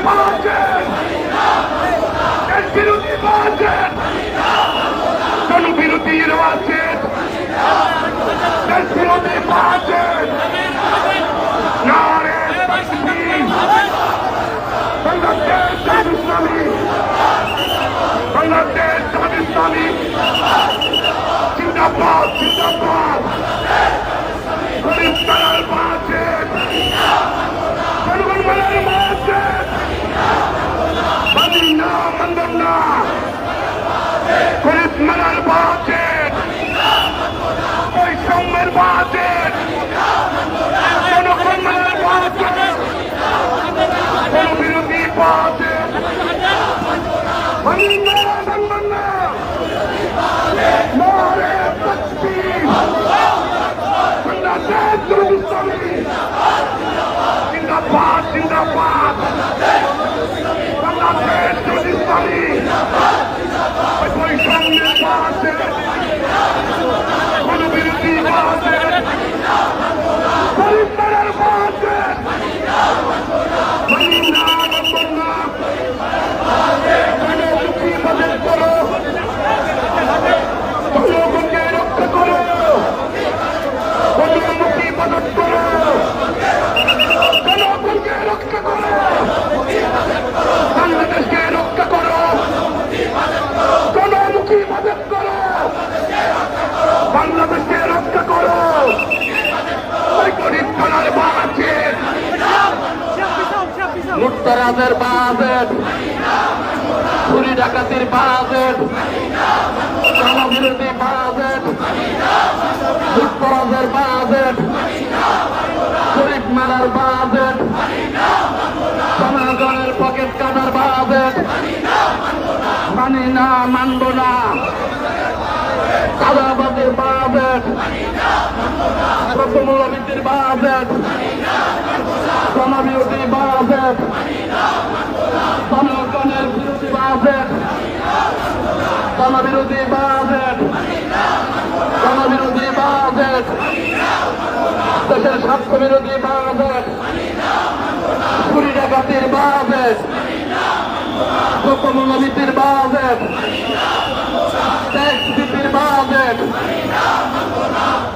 budget, দেশ বিরোধী budget, জনবিরোধী budget, দেশ বিরোধী বাজেট, নারে তাকবীর, বাংলাদেশ জামাত ইসলামী, বাংলাদেশ জামাত ইসলামী, জিন্দাবাদ জিন্দাবাদ, গরিব তারার বাজেট, জনগণের বাজেট, মানি না মানব না, গরিব মেলার বাজেট, বৈষম্যের বাজেট, জনগণের বাজেট, জনবিরোধী বাজেট, মানি না মানব না, নারে তাকবীর, বাংলাদেশ জামাত ইসলামী, জিন্দাবাদ জিন্দাবাদ, বাংলাদেশ জামাত ইসলামী, বৈষম্যের বাজেট, জনবিরোধী বাজেট, গরিব তারার বাজেট, মানি না মানব না, জনমুখী বাজেট করো, জনগণকে রক্ষা করো, জনমুখী বাজেট করো, জনগণকে রক্ষা করো, বাংলাদেশকে রক্ষা করো, জনমুখী বাজেট করো, বাংলাদেশকে রক্ষা করো, ওই গরিব তারার বাজেট, লুটতরাজের বাজেট, চুরি ডাকাতির বাজেট, জনবিরোধী বাজেট, লুটতরাজের বাজেট, গরিব মারার বাজেট, জনগণের পকেট কাটার বাজেট, মানি না মানব না, চাঁদাবাজির বাজেট, দ্রব্যমূল্যবৃদ্ধির বাজেট, জনবিরোধী বাজেট, জনগণের বিরোধী বাজেট, জনবিরোধী বাজেট, জনবিরোধী বাজেট, দেশের স্বার্থ বিরোধী বাজেট, চুরি ডাকাতির বাজেট, দ্রব্যমূল্যবৃদ্ধির বাজেট, ট্যাক্স বৃদ্ধির বাজেট,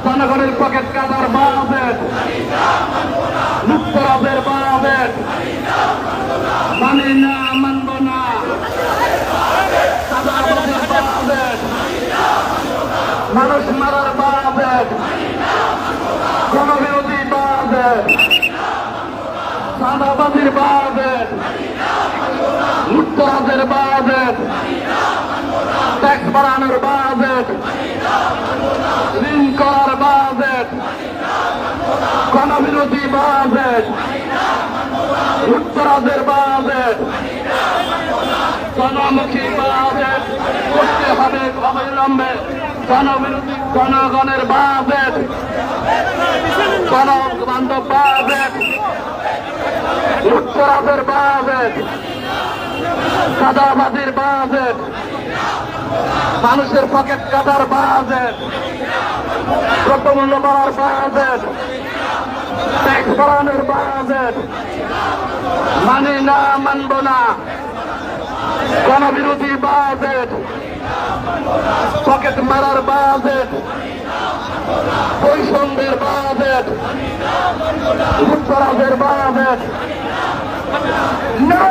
জনগণের পকেট কাটার বাজেট, লুটতরাজের বাজেট, মানি না মানব না, চাঁদাবাজির বাজেট, মানুষ মারার বাজেট, জনবিরোধী বাজেট, চাঁদাবাজির বাজেট, লুটতরাজের বাজেট, ট্যাক্স বাড়ানোর বাজেট, ঋণ করার বাজেট, জনবিরোধী বাজেট, লুটতরাজের বাজেট, জনমুখী বাজেট করতে হবে অবিলম্বে, জনবিরোধী জনগণের বাজেট, জনবান্ধব বাজেট, লুটতরাজের বাজেট, চাঁদাবাজির বাজেট, মানুষের পকেট কাটার বাজেট, দ্রব্যমূল্য বাড়ার বাজেট, ট্যাক্স বাড়ানোর বাজেট, মানি না মানব না, জনবিরোধী বাজেট, পকেট মারার বাজেট, বৈষম্যের বাজেট, লুটতরাজের বাজেট, না